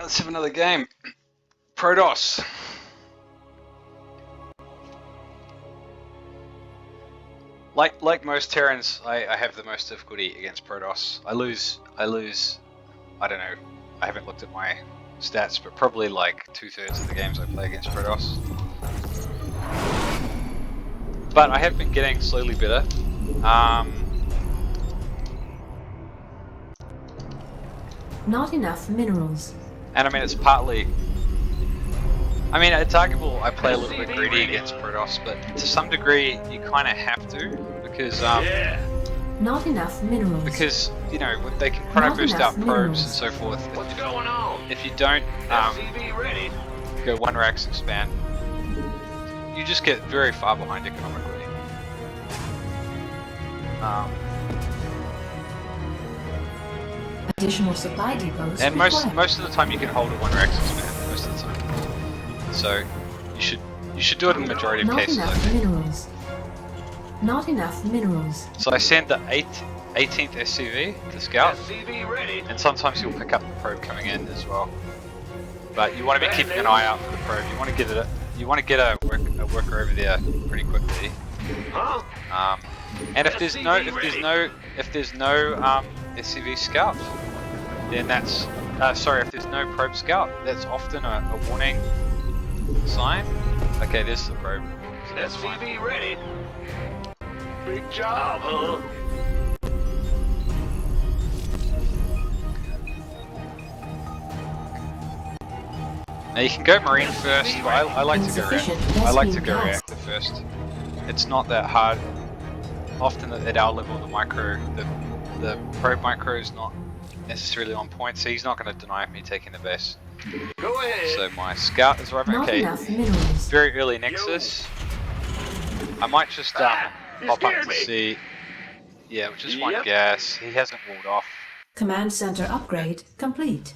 let's have another game. Protoss. Like most Terrans, I have the most difficulty against Protoss. I lose, I don't know, I haven't looked at my stats, but probably like 2/3 of the games I play against Protoss. But I have been getting slowly better. Not enough minerals. And I mean, it's partly... I mean, it's arguable I play a little bit greedy against Protoss, but to some degree you kind of have to, because not enough minerals. Because, you know, they can proto boost out probes and so forth. What's going on? If you don't ready. go one racks expand, you just get very far behind economically. Additional supply depots. And most of the time you can hold a one racks expand, most of the time. So you should do it in the majority of cases, I think. Minerals. Not enough minerals. So I send the 18th SCV to scout, and sometimes you'll pick up the probe coming in as well. But you want to be keeping an eye out for the probe. You want to get it. You want to get a worker over there pretty quickly. And if there's no SCV scout, then that's sorry. If there's no probe scout, that's often a warning sign. Okay, there's the probe. So that's fine. SCV ready. Big job, huh? Now you can go marine first, but I like to go reactor first. It's not that hard. Often at our level, the probe micro is not necessarily on point, so he's not going to deny me taking the base. Go ahead. So my scout is arriving. Okay, very early nexus. I might just pop up to see. Yeah, just one gas. He hasn't walled off. Command center upgrade complete.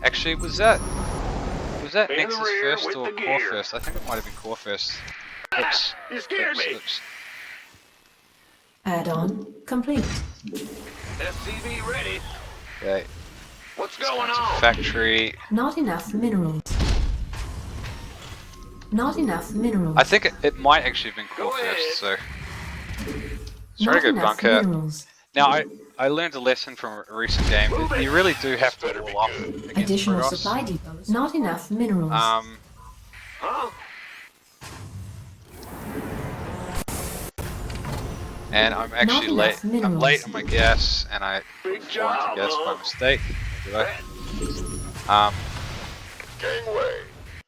Actually, was that Nexus first or Core first? I think it might have been Core first. Oops. You scared me. Oops. Add-on complete. SCV ready. Okay. What's going on? Factory. Not enough minerals. Not enough minerals. I think it might actually have been Core first, so let's try to go bunker. Minerals. Now I learned a lesson from a recent game. You really do have to wall off against Additional Protoss. supply depots. Not enough minerals. Huh? And I'm actually late. I'm late on my gas, and I wanted to gas by mistake. Gangway.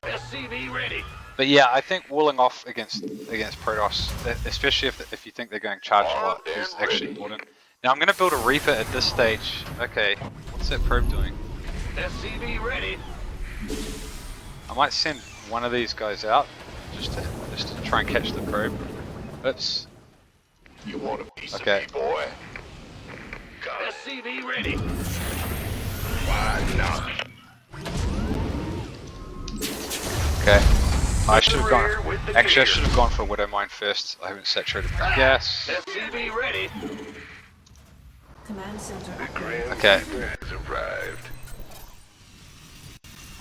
SCV ready. But yeah, I think walling off against Protoss, especially if you think they're going charge a lot, is actually important. Now I'm going to build a Reaper at this stage. Okay, what's that probe doing? SCV ready. I might send one of these guys out just to try and catch the probe. Oops. You want a piece of Okay. me, boy? Got SCV ready. Why not? Okay. I should have gone. Actually, I should have gone for a Widow Mine first. I haven't saturated my gas. SCV ready. Command center The upgrade. Grand Okay. Reaper has arrived.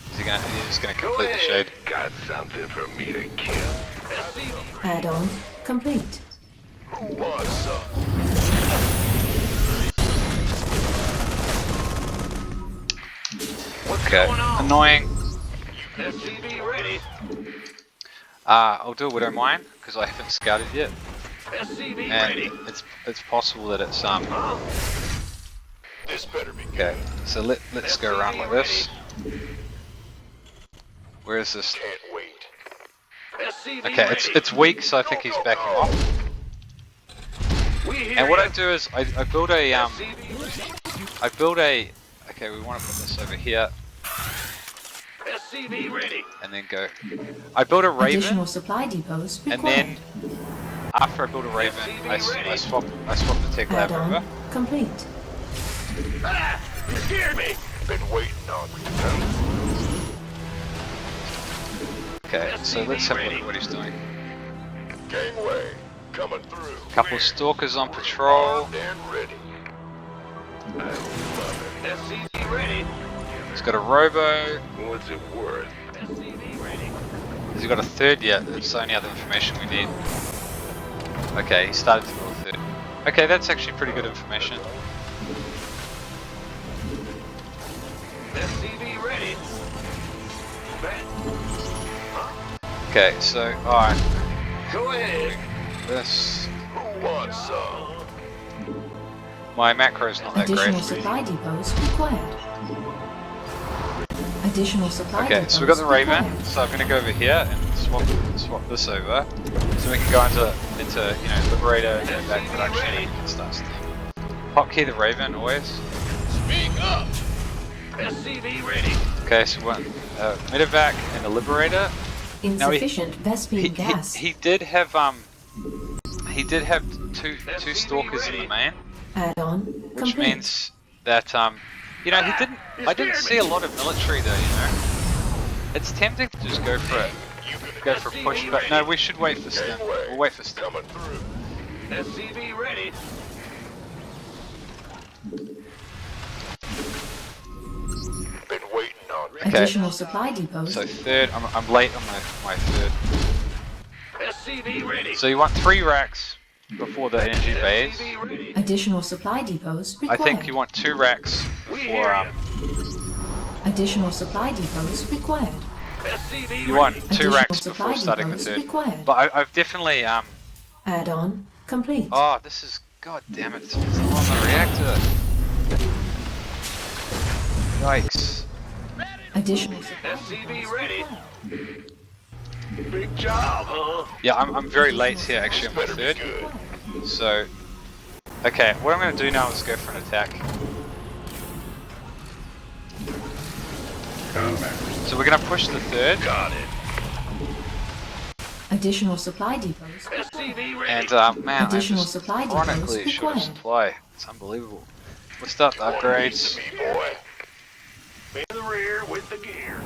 He's just gonna complete the shade. Got something for me to kill. SCV. Add-on complete. Who wants some? Okay. Annoying. SCV ready. I'll do a Widow Mine because I haven't scouted yet, SCV and ready. it's possible that it's This better be Okay. So let's go around like this. Where is this? Can't wait. SCV Okay, ready. it's weak, so I think he's backing off. We hear And what ya. I do is I build a SCV ready. okay, we want to put this over here SCV ready. and then go. I build a Raven, Additional supply depots required. and then after I build a Raven, I swap the tech lab Add-on over. complete. Ah! You scared me. Been waiting on you. Okay, so let's have a look at what he's doing. Gangway coming through. Couple stalkers on patrol. Armed and ready. I love it. SCV ready. He's got a robo. What's it worth? Has he got a third yet? That's the only other information we need. Okay, he started to build a third. Okay, that's actually pretty good information. SCV ready. Okay, so, alright. Go ahead. This. Who wants some? My macro is not that Additional great. supply depots required. Additional supply Okay, depots so we've got the Raven, required. so I'm going to go over here and swap this over, so we can go into you know, Liberator and back production and start steam. Hotkey the Raven always. Speak up. SCV ready. Okay, so one Medevac and the Liberator. Now Insufficient Vespene gas. he did have two stalkers in the main, Add-on which complete. means that you know, I didn't see a lot of military though, you know. It's tempting to just go for it. Go for a push, but no, we should wait for Stim. We'll wait for Stim. Coming through. SCV ready. Been waiting on me. Okay. Additional supply depots. So third, I'm late on my third. SCV ready. So you want 3 racks before the energy phase. SCV ready. Additional supply depots I required. think you want 2 racks before Additional supply depots required. SCV you want ready. 2 Additional racks supply before starting the depots third. required. But I've definitely Add-on complete. oh, this is, god damn it, it's on the reactor. Yikes. Additional supply SCV depots ready. required. Big job, huh? Yeah, I'm very late here actually on my Better be third. good. So, okay, what I'm going to do now is go for an attack. So we're going to push the third, Got it. Additional supply depots. SCV ready. and man, I Additional just supply depots chronically short of required. supply. It's unbelievable. We'll start the upgrades. Me, boy. In the rear with the gear.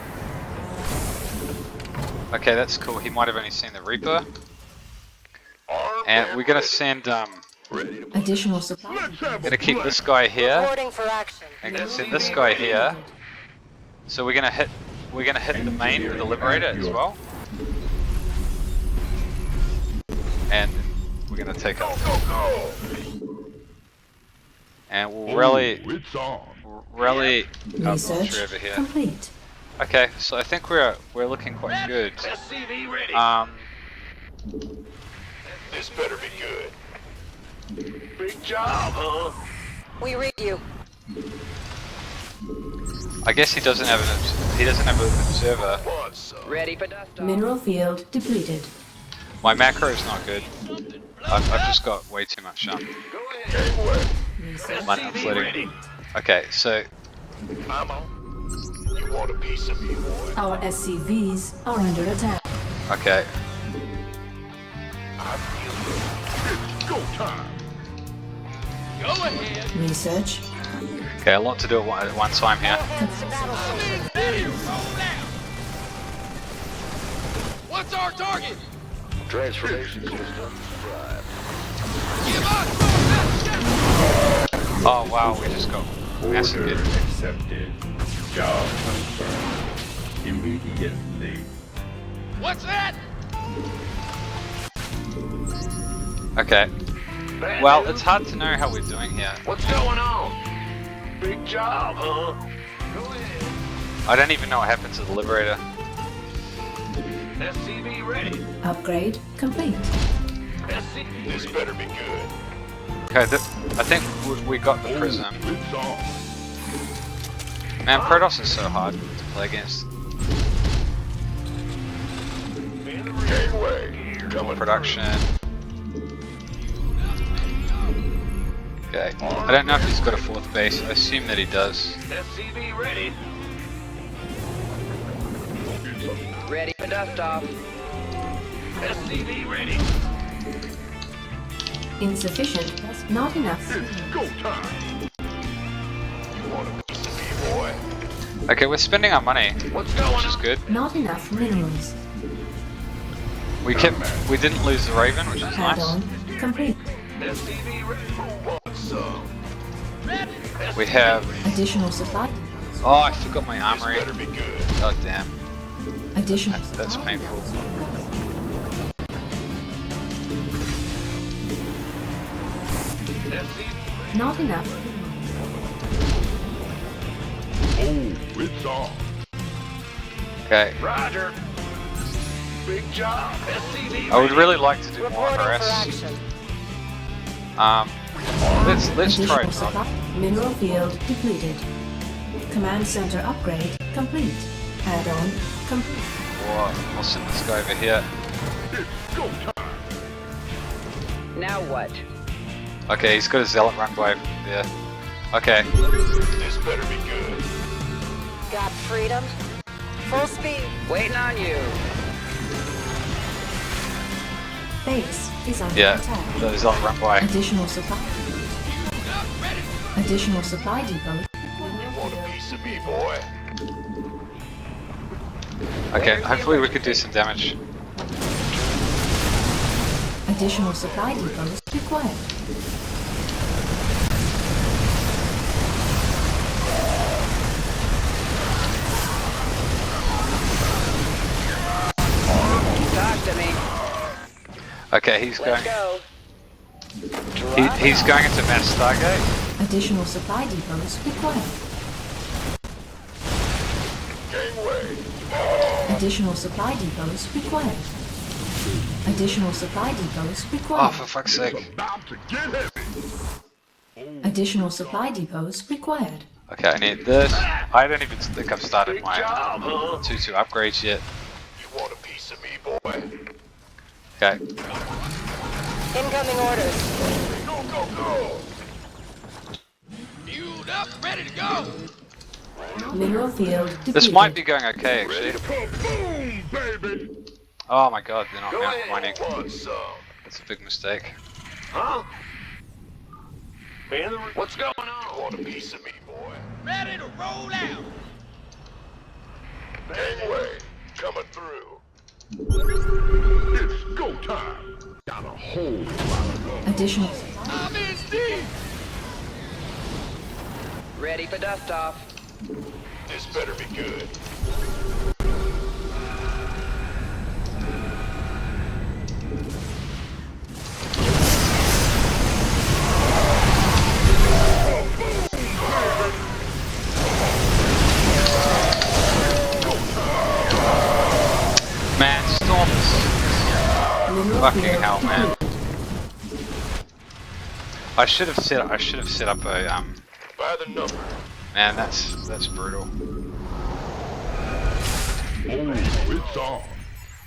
Okay, that's cool. He might have only seen the Reaper, Armed and we're going to ready. send Ready to Additional supply Let's depots. have going to keep this guy here, Reporting for action. and send this guy here. So we're going to hit the main with the Liberator as well, and we're going to take go, it. go, go. And we'll rally It's on. our military Research over here. complete. Okay, so I think we're looking quite good. SCV ready. This better be good. Big job, huh? We read you. I guess he doesn't have an observer. Want some? Ready for dust off. Mineral field depleted. My macro is not good. I've just got way too much Go ahead. Anyway, Research money SCV floating. ready. Okay, so I'm on. You want a piece of me, boy? Our SCVs are under attack. okay, I feel good. It's go time. Go ahead. Research okay, a lot to do at one time here. What's our target? Transformation system. Oh wow, we just got massacred. Accepted. Job confirmed. Immediately. What's that? Okay, well, it's hard to know how we're doing here. What's going on? Big job, huh? Go ahead. I don't even know what happened to the Liberator. SCV ready. upgrade complete. SCV. This better be good. Okay, I think we got the Prism. It's on. Man, Protoss is so hard to play against. Gateway. Coming Production. Okay, I don't know if he's got a 4th base. I assume that he does. SCV ready. Ready for dust off. SCV ready. Insufficient. Not enough. It's go time. You want a piece of me, boy? Okay, we're spending our money, What's going which is on? good. Not enough minerals. We didn't lose the Raven, which is nice. Add-on complete. SCV ready. Who wants some? We have Additional supply depots Oh, I forgot my armory. Better be good. God damn. Additional That's supply painful. Not enough. Oh, it's on. Okay. Roger. Big job. SCV. I would really like to do more Reporting for RS. action. Let's try Additional it. supply. Mineral field depleted. Command center upgrade complete. Add-on complete. I'll send this guy over here. It's go time. Now what? Okay, he's got a zealot runway there. Okay. This better be good. Got freedom? Full speed. Waiting on you. Base is under Yeah, attack. the zealot runway. Additional supply. Additional supply depot. Want a piece of me, boy? Okay, hopefully we could do some damage. Additional supply depots required. Talk to me. Okay, he's Let's going. go. He's going into mass Stargate. Additional supply depots required. Gangway. Additional supply depots required. Additional supply depots Oh, required. for fuck's sake. About to get heavy. Additional supply depots required. Okay, I need this. I don't even think I've started Big my job, huh? 2-2 upgrades yet. You want a piece of me, boy? Okay. Incoming orders. Go, go, go. Fueled up, ready to go. Mineral field depleted. This might be going okay, actually. Boom, baby. Oh my god, they're not Go mount ahead. mining. Want some? That's a big mistake. Huh? What's going on? You want a piece of me, boy? Ready to roll out. Gangway. Coming through. It's go time. Got a whole lot of love. Additional I'm in deep. Ready for dust off. This better be good. Man, storms. mineral Fucking field hell, man. depleted. I should have set up a By the number. man, that's brutal. Oh, it's on.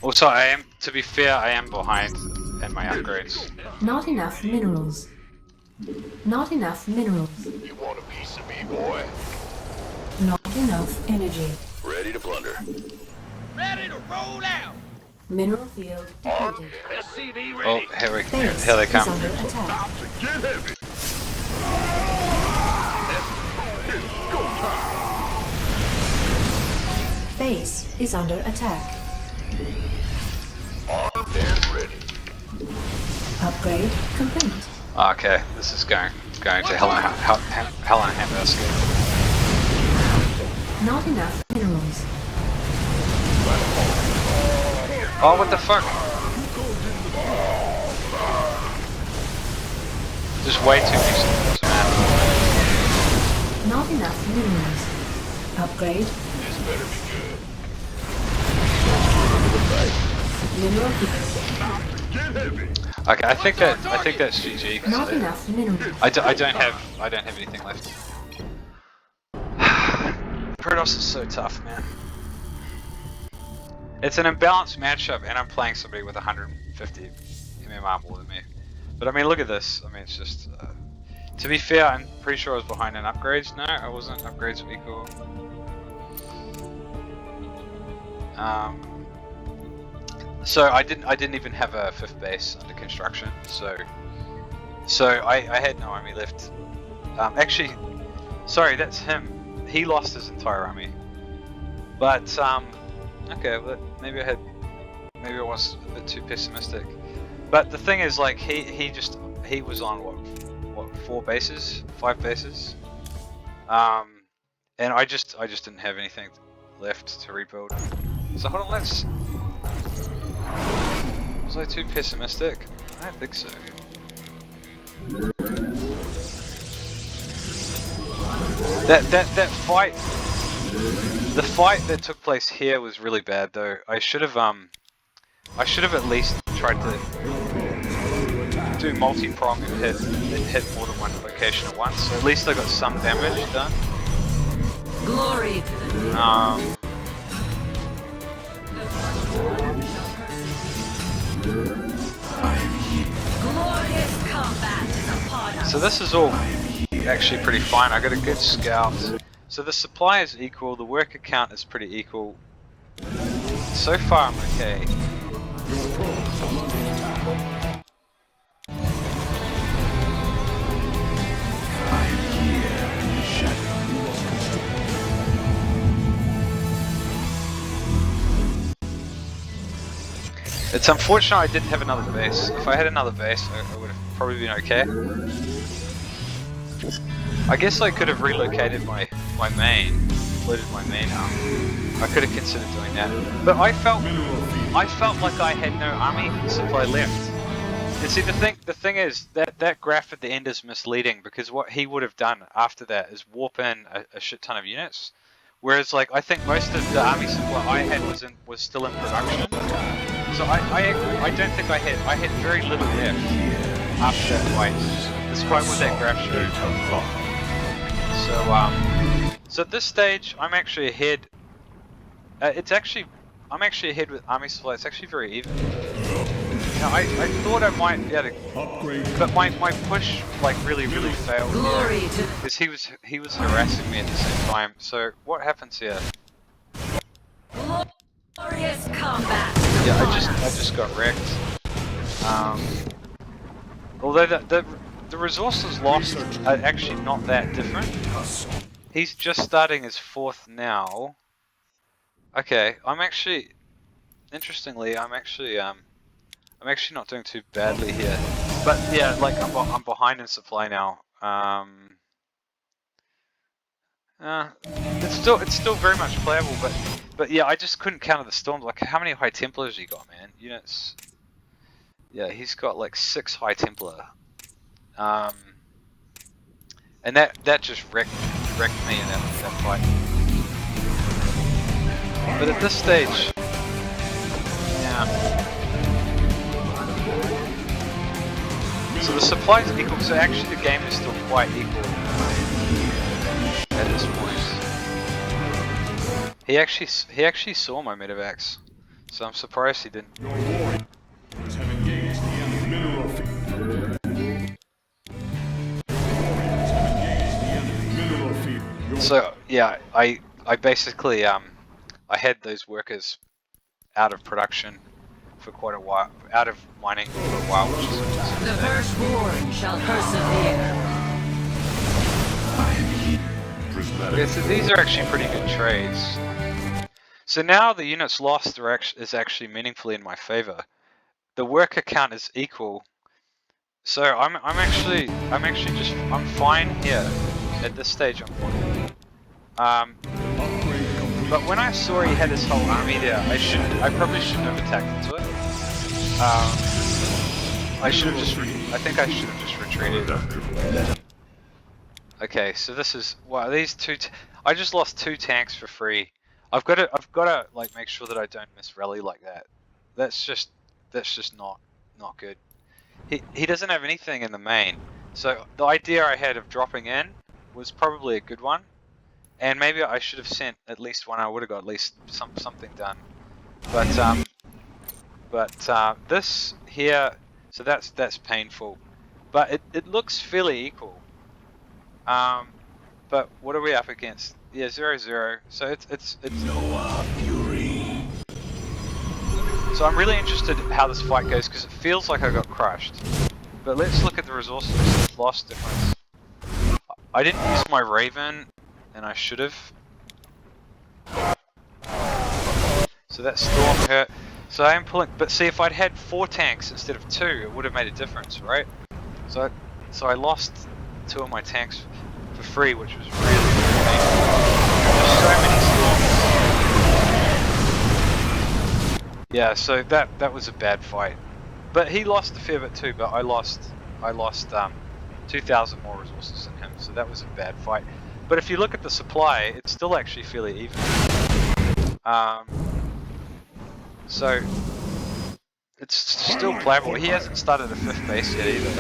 Also, I am, to be fair, I am behind in my upgrades. Not enough minerals. Not enough minerals. You want a piece of me, boy? Not enough energy. Ready to plunder. Ready to roll out. Mineral field depleted. SCV Oh, ready. Base here they is come. under attack. About to get heavy. It's go time. Base is under attack. Armed and ready. Upgrade complete. Okay, this is going to hell in a handbasket. Not enough minerals. Oh, what the fuck? Just way too many storms, man. Not enough minerals. Upgrade. This better be good. Mineral field. Get heavy. Okay, I think that's GG. 'Cause Not enough minerals. I don't have anything left. Protoss is so tough, man. It's an imbalanced matchup, and I'm playing somebody with 150 MMR more than me. But I mean, look at this. I mean, it's just. To be fair, I'm pretty sure I was behind in upgrades. No, I wasn't. Upgrades were equal. So I didn't even have a 5th base under construction. So I had no army left. Actually, sorry, that's him. He lost his entire army. But okay, well, maybe I was a bit too pessimistic. But the thing is, like, he was on what 4 bases, 5 bases. And I just didn't have anything left to rebuild. So hold on, let's... Was I too pessimistic? I don't think so. That fight, the fight that took place here was really bad though. I should have at least tried to do multi-prong and hit more than one location at once. So at least I got some damage done. Glory to the glorious combat is upon us. So this is all actually pretty fine. I got a good scout. So the supply is equal, the worker count is pretty equal. So far I'm okay. It's unfortunate I didn't have another base. If I had another base, I would have probably been okay. I guess I could have relocated my main, included my main out. I could have considered doing that, but I felt like I had no army supply left. And see, the thing is that graph at the end is misleading because what he would have done after that is warp in a shit ton of units, whereas like I think most of the army supply I had was still in production. So I don't think I had very little left after that fight, despite what that graph showed. So at this stage, I'm actually ahead. I'm actually ahead with army supply. It's actually very even. Now, I thought I might be able to, but my push like really failed because he was harassing me at the same time. So what happens here? Glorious combat. Yeah, I just got wrecked. Although the resources lost are actually not that different. He's just starting his 4th now. Okay, interestingly, I'm actually not doing too badly here. But yeah, like I'm behind in supply now. It's still very much playable, but yeah, I just couldn't counter the storms. Like, how many High Templars he got, man? Units. Yeah, he's got like 6 High Templar. And that just wrecked me in that fight. But at this stage, yeah. So the supply is equal. So actually, the game is still quite equal at this point. He actually saw my medevacs, so I'm surprised he didn't. So yeah, I basically I had those workers out of production for quite a while, out of mining for a while, which is the firstborn shall persevere. Okay, so these are actually pretty good trades. So now the units lost is actually meaningfully in my favor. The worker count is equal. So I'm fine here. At this stage I'm fine. But when I saw he had his whole army there, I probably shouldn't have attacked into it. I think I should have just retreated. Okay, so this is, wow, these two, I just lost 2 tanks for free. I've got to like make sure that I don't miss rally like that. That's just not good. He doesn't have anything in the main. So the idea I had of dropping in was probably a good one. And maybe I should have sent at least one. I would have got at least something done. But this here, so that's painful. But it looks fairly equal. But what are we up against? Yeah, 0-0. So it's Fury. So I'm really interested in how this fight goes because it feels like I got crushed. But let's look at the resources lost difference. I didn't use my Raven, and I should have. So that storm hurt. So I am pulling, but see, if I'd had 4 tanks instead of 2, it would have made a difference, right? So I lost 2 of my tanks for free, which was really painful. There's so many storms. Yeah, so that was a bad fight. But he lost a fair bit too, but I lost 2,000 more resources than him, so that was a bad fight. But if you look at the supply, it's still actually fairly even. So it's still playable. He hasn't started a 5th base yet either.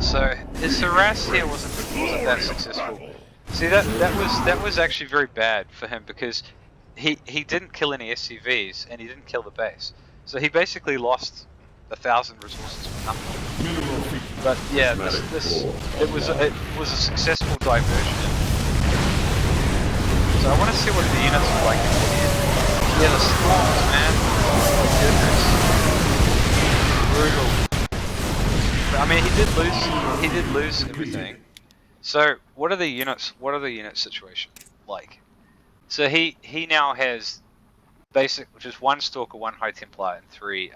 So his harass here wasn't that successful. See, that was actually very bad for him because he didn't kill any SCVs and he didn't kill the base. So he basically lost 1,000 resources for nothing. But yeah, it was a successful diversion. So I want to see what the units are like. Yeah, the storms, man. Oh my goodness. Brutal. I mean, he did lose everything. So what are the units situation like? So he now has just 1 Stalker, 1 High Templar, and 3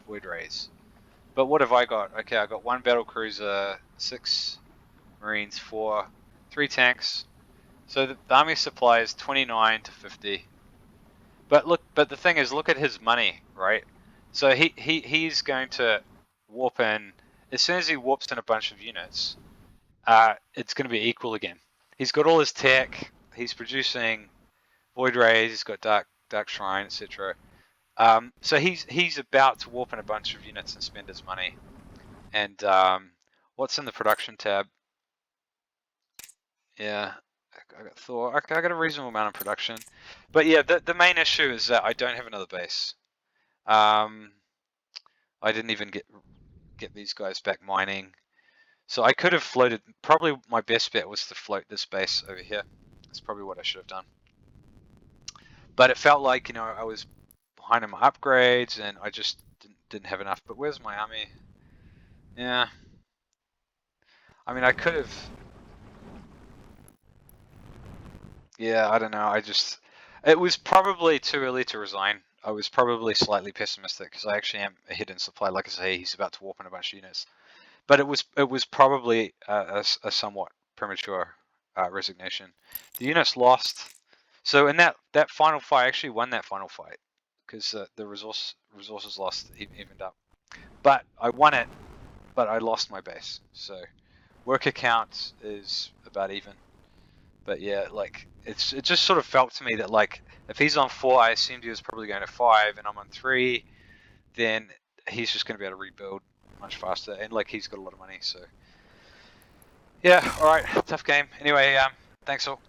Void Rays. But what have I got? Okay, I got 1 Battle Cruiser, 6 Marines, 3 tanks. So the army supply is 29 to 50. But the thing is, look at his money, right? So he's going to warp in as soon as he warps in a bunch of units. It's going to be equal again. He's got all his tech. He's producing Void Rays. He's got Dark Shrine, etc. So he's about to warp in a bunch of units and spend his money. And what's in the production tab? Yeah, I got Thor. Okay, I got a reasonable amount of production. But yeah, the main issue is that I don't have another base. I didn't even get these guys back mining. So I could have floated. Probably my best bet was to float this base over here. That's probably what I should have done. But it felt like, you know, I was behind on my upgrades and I just didn't have enough. But where's my army? Yeah. I mean, I could have. Yeah, I don't know. It was probably too early to resign. I was probably slightly pessimistic because I actually am ahead in supply. Like I say, he's about to warp in a bunch of units. But it was probably a somewhat premature resignation. The units lost. So in that final fight, I actually won that final fight because the resources lost evened up. But I won it, but I lost my base. So worker count is about even. But yeah, like it just sort of felt to me that like if he's on 4, I assumed he was probably going to 5, and I'm on 3, then he's just going to be able to rebuild much faster, and like he's got a lot of money. So yeah, all right, tough game. Anyway, thanks all.